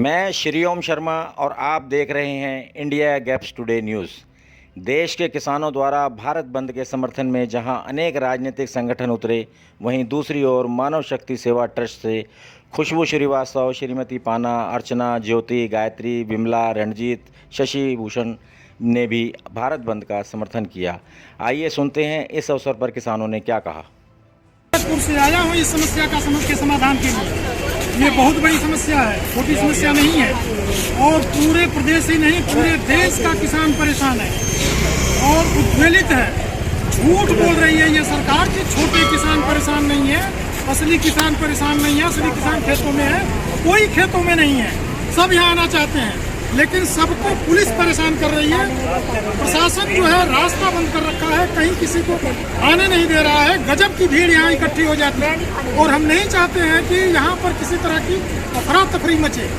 मैं श्री ओम शर्मा और आप देख रहे हैं इंडिया गैप्स टुडे न्यूज़। देश के किसानों द्वारा भारत बंद के समर्थन में जहां अनेक राजनीतिक संगठन उतरे, वहीं दूसरी ओर मानव शक्ति सेवा ट्रस्ट से खुशबू श्रीवास्तव, श्रीमती पाना, अर्चना, ज्योति, गायत्री, विमला, रणजीत, शशि भूषण ने भी भारत बंद का समर्थन किया। आइए सुनते हैं इस अवसर पर किसानों ने क्या कहा। से आया हूँ इस समस्या के समाधान के लिए। ये बहुत बड़ी समस्या है, छोटी समस्या नहीं है और पूरे प्रदेश ही नहीं पूरे देश का किसान परेशान है और उद्वेलित है। झूठ बोल रही है ये सरकार कि छोटे किसान परेशान नहीं है, असली किसान परेशान नहीं है, असली किसान खेतों में है, कोई खेतों में नहीं है, सब यहाँ आना चाहते हैं, लेकिन सबको पुलिस परेशान कर रही है। प्रशासन जो है रास्ता बंद कर रखा है, कहीं किसी को आने नहीं दे रहा है। गजब की भीड़ यहाँ इकट्ठी हो जाती है और हम नहीं चाहते हैं कि यहाँ पर किसी तरह की अफरा तफरी मचे।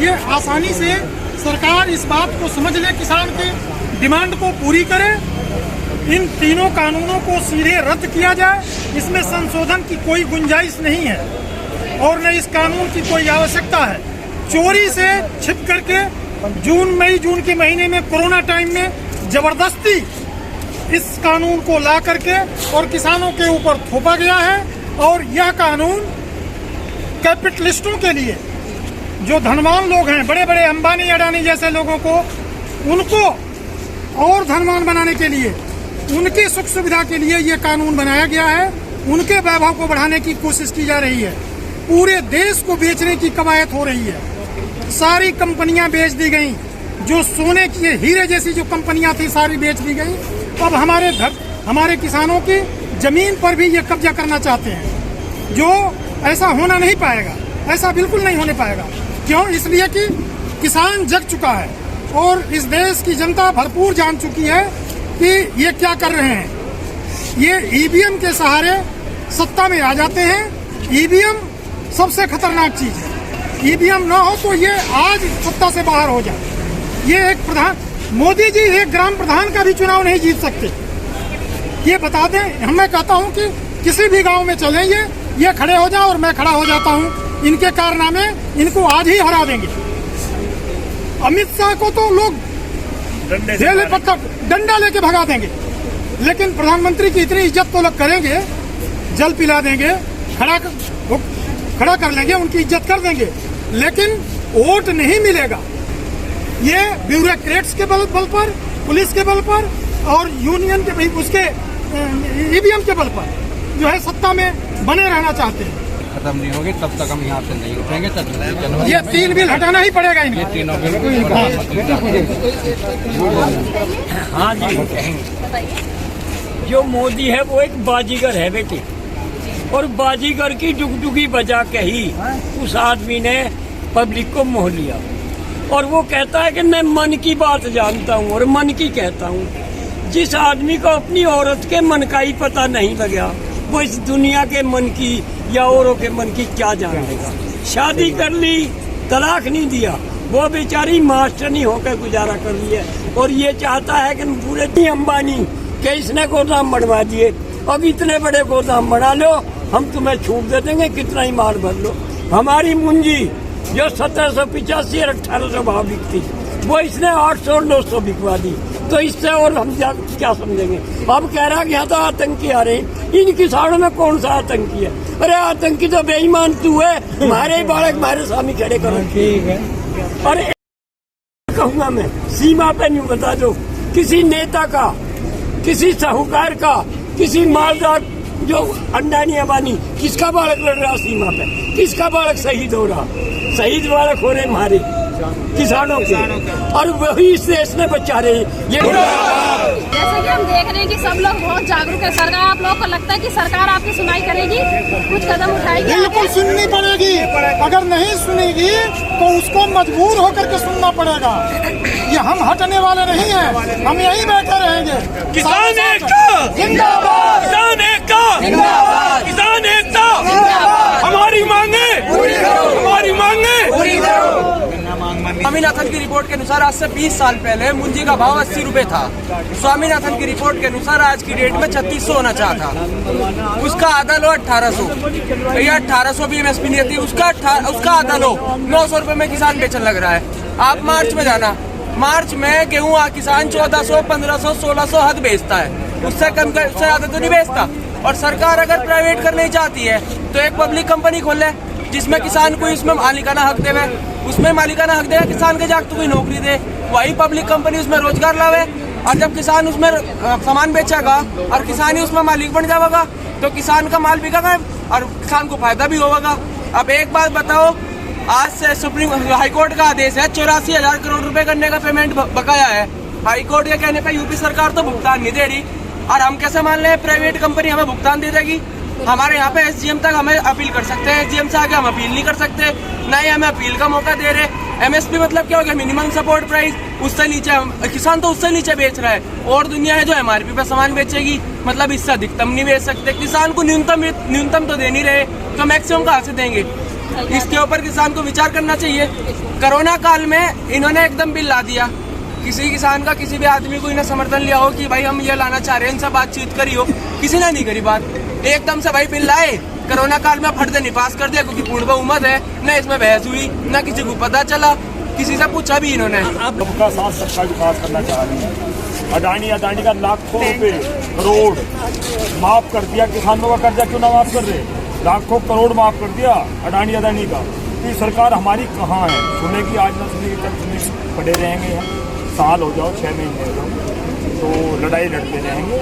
ये आसानी से सरकार इस बात को समझ ले, किसान के डिमांड को पूरी करे, इन तीनों कानूनों को सीधे रद्द किया जाए। इसमें संशोधन की कोई गुंजाइश नहीं है और न इस कानून की कोई आवश्यकता है। चोरी से छिप करके जून के महीने में कोरोना टाइम में जबरदस्ती इस कानून को ला करके और किसानों के ऊपर थोपा गया है। और यह कानून कैपिटलिस्टों के लिए, जो धनवान लोग हैं, बड़े बड़े अंबानी अडानी जैसे लोगों को, उनको और धनवान बनाने के लिए, उनकी सुख सुविधा के लिए यह कानून बनाया गया है। उनके वैभव को बढ़ाने की कोशिश की जा रही है। पूरे देश को बेचने की कवायद हो रही है। सारी कंपनियां बेच दी गई, जो सोने की हीरे जैसी जो कंपनियां थी सारी बेच दी गई। अब हमारे किसानों की जमीन पर भी ये कब्जा करना चाहते हैं, जो ऐसा होना नहीं पाएगा, ऐसा बिल्कुल नहीं होने पाएगा। क्यों? इसलिए कि किसान जग चुका है और इस देश की जनता भरपूर जान चुकी है कि ये क्या कर रहे हैं। ये ईवीएम के सहारे सत्ता में आ जाते हैं। ईवीएम सबसे खतरनाक चीज है। ईवीएम ना हो तो ये आज सत्ता से बाहर हो जाए। ये एक मोदी जी एक ग्राम प्रधान का भी चुनाव नहीं जीत सकते, ये बता दें। मैं कहता हूँ कि किसी भी गांव में चलें, ये खड़े हो जाओ और मैं खड़ा हो जाता हूँ, इनके कारनामे इनको आज ही हरा देंगे। अमित शाह को तो लोग डंडा लेके भगा देंगे, लेकिन प्रधानमंत्री की इतनी इज्जत तो लोग करेंगे, जल पिला देंगे, खड़ा कर लेंगे, उनकी इज्जत कर देंगे, लेकिन वोट नहीं मिलेगा। ये ब्यूरोक्रेट्स के बल पर, पुलिस के बल पर और यूनियन के उसके ईवीएम के बल पर जो है सत्ता में बने रहना चाहते हैं। खत्म नहीं होगी तब तक हम यहाँ से नहीं उठेंगे। ये 3 बिल हटाना ही पड़ेगा इन्हें। ये तीनों बिल। हाँ जी, जो मोदी है वो एक बाजीगर है बेटी, और बाजीगर की डुगडुगी बजा के ही उस आदमी ने पब्लिक को मोह लिया। और वो कहता है कि मैं मन की बात जानता हूँ और मन की कहता हूँ। जिस आदमी को अपनी औरत के मन का ही पता नहीं लगा, वो इस दुनिया के मन की या औरों के मन की क्या जानेगा। शादी कर ली, तलाक नहीं दिया, वो बेचारी मास्टरनी होकर गुजारा कर ली है। और ये चाहता है कि पूरे अंबानी के इसने गोदाम बनवा दिए, अब इतने बड़े गोदाम बना लो, हम तुम्हें छूट दे देंगे, कितना ही माल भर लो। हमारी मुंजी जो 1785 और 1800 भाव बिकती, वो इसने 800 और 900 बिकवा दी। तो इससे और हम क्या समझेंगे। अब कह रहा कि यहाँ तो आतंकी आ रहे हैं। इन किसानों में कौन सा आतंकी है? अरे आतंकी तो बेईमान तू है, हमारे ही बालक हमारे सामने खड़े करो। ठीक है, अरे कहूँगा मैं, सीमा पे नहीं बता दो किसी नेता का, किसी साहूकार का, किसी मालदार जो अंडानी अबानी, किसका बालक लड़ रहा सीमा पे, किसका बालक शहीद हो रहा। शहीद बालक हो रहे हमारे किसानों के, और वही इस देश में बचा रहे। ये जैसे कि हम देख रहे हैं कि सब लोग बहुत जागरूक है। सरकार, आप लोगों को लगता है कि सरकार आपकी सुनाई करेगी, कुछ कदम उठाएगी? बिल्कुल सुननी पड़ेगी। अगर नहीं सुनेगी तो उसको मजबूर होकर के सुनना पड़ेगा। ये हम हटने वाले नहीं हैं, हम यहीं बैठे रहेंगे। किसान एकता जिंदाबाद, किसान एकता जिंदाबाद, किसान एकता जिंदाबाद। हमारी मांगे पूरी करो, हमारी मांगे पूरी करो। स्वामीनाथन की रिपोर्ट के अनुसार आज से 20 साल पहले मुंजी का भाव 80 रुपए था। स्वामीनाथन की रिपोर्ट के अनुसार आज की डेट में 3600 होना चाहता, उसका आधा लो 1800। भैया 1800 भी एमएसपी नहीं रहती, उसका आधा लो 900 रुपए में किसान बेचने लग रहा है। आप मार्च में जाना, मार्च में गेहूँ किसान 1400, 1500, 1600 हद बेचता है, उससे कम उससे ज्यादा तो नहीं बेचता। और सरकार अगर प्राइवेट करनी चाहती है तो एक पब्लिक कंपनी खोल ले जिसमें किसान को इसमें मालिकाना हक देवे, उसमें मालिकाना हक देगा, किसान के जाके तो कोई नौकरी दे, वही पब्लिक कंपनी उसमें रोजगार लावे। और जब किसान उसमें सामान बेचेगा और किसान ही उसमें मालिक बन जाएगा तो किसान का माल बिकेगा और किसान को फायदा भी होगा। अब एक बात बताओ, आज से सुप्रीम हाईकोर्ट का आदेश है 84,000 करोड़ रुपए करने का पेमेंट बकाया है। हाईकोर्ट के कहने पे यूपी सरकार तो भुगतान नहीं दे रही और हम कैसे मान लें प्राइवेट कंपनी हमें भुगतान दे देगी। हमारे यहाँ पे एसडीएम तक हमें अपील कर सकते हैं, एसडीएम से आगे हम अपील नहीं कर सकते, ना ही हमें अपील का मौका दे रहे। एमएसपी मतलब क्या हो गया, मिनिमम सपोर्ट प्राइस, उससे नीचे किसान तो उससे नीचे बेच रहा है और दुनिया है जो एमआरपी पे सामान बेचेगी, मतलब इससे अधिकतम नहीं बेच सकते। किसान को न्यूनतम तो दे नहीं रहे तो मैक्सिमम कहाँ से देंगे। इसके ऊपर किसान को विचार करना चाहिए। कोरोना काल में इन्होंने एकदम बिल ला दिया, किसी किसान का किसी भी आदमी को इन्हें समर्थन लिया हो कि भाई हम ये लाना चाह रहे हैं, इनसे बातचीत करी हो, किसी ने नहीं करी बात, एकदम से भाई बिल लाए, कोरोना काल में फट नहीं पास कर दिया क्योंकि पूर्ण बहुमत है, न इसमें बहस हुई, न किसी को पता चला, किसी से पूछा भी इन्होंने। सबका साथ सबका विकास करना चाह रही है। अडानी का लाखों रुपए करोड़ माफ कर दिया, किसानों का कर्जा क्यों ना माफ कर रहे, लाखों करोड़ माफ कर दिया अडानी का। तो सरकार हमारी कहाँ है, सुनेगी आज ना सुनेगी कल सुनेगी, पड़े रहेंगे हम, साल हो जाओ 6 महीने हो जाओ तो लड़ाई लड़ते रहेंगे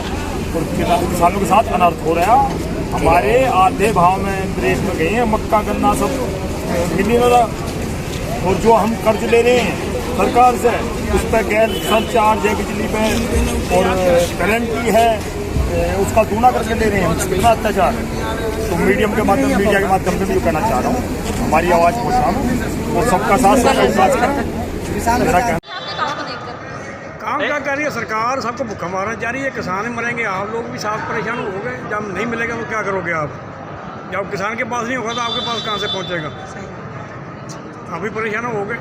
और किसानों के साथ अनर्थ हो रहा। हमारे आधे भाव में ब्रेक में गए हैं, मक्का गन्ना सब मिली वाला, और जो हम कर्ज ले रहे हैं सरकार से उस पर गैस सरचार्ज है, बिजली पे और गारंटी है, उसका दूना करके ले रहे हैं। कितना अत्याचार है। तो मीडिया के माध्यम से भी कहना चाह रहा हूँ, हमारी आवाज़ पहुँचाओ और सबका साथ सबका विकास करें। काम क्या कर रही है सरकार, सबको भूखा मारना चाह रही है, किसान मरेंगे, आप लोग भी साथ परेशान हो गए। जब नहीं मिलेगा तो क्या करोगे आप, जब किसान के पास नहीं होगा तो आपके पास कहाँ से पहुँचेगा। आप भी परेशान हो गए,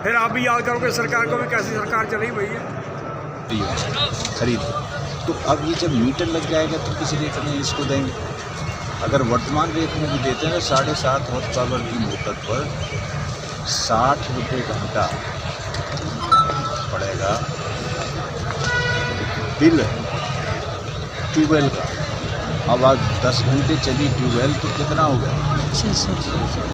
फिर आप भी याद करोगे सरकार को भी, कैसी सरकार चली भैया खरीद। तो अब ये जब मीटर लग जाएगा तो किस रेट में इसको देंगे। अगर वर्तमान रेट में भी देते हैं तो 7.5 हॉर्स पावर की मोटर पर 60 रुपये घंटा पड़ेगा बिल ट्यूबवेल का। अब आज 10 घंटे चली ट्यूबवेल तो कितना हो गया, 600।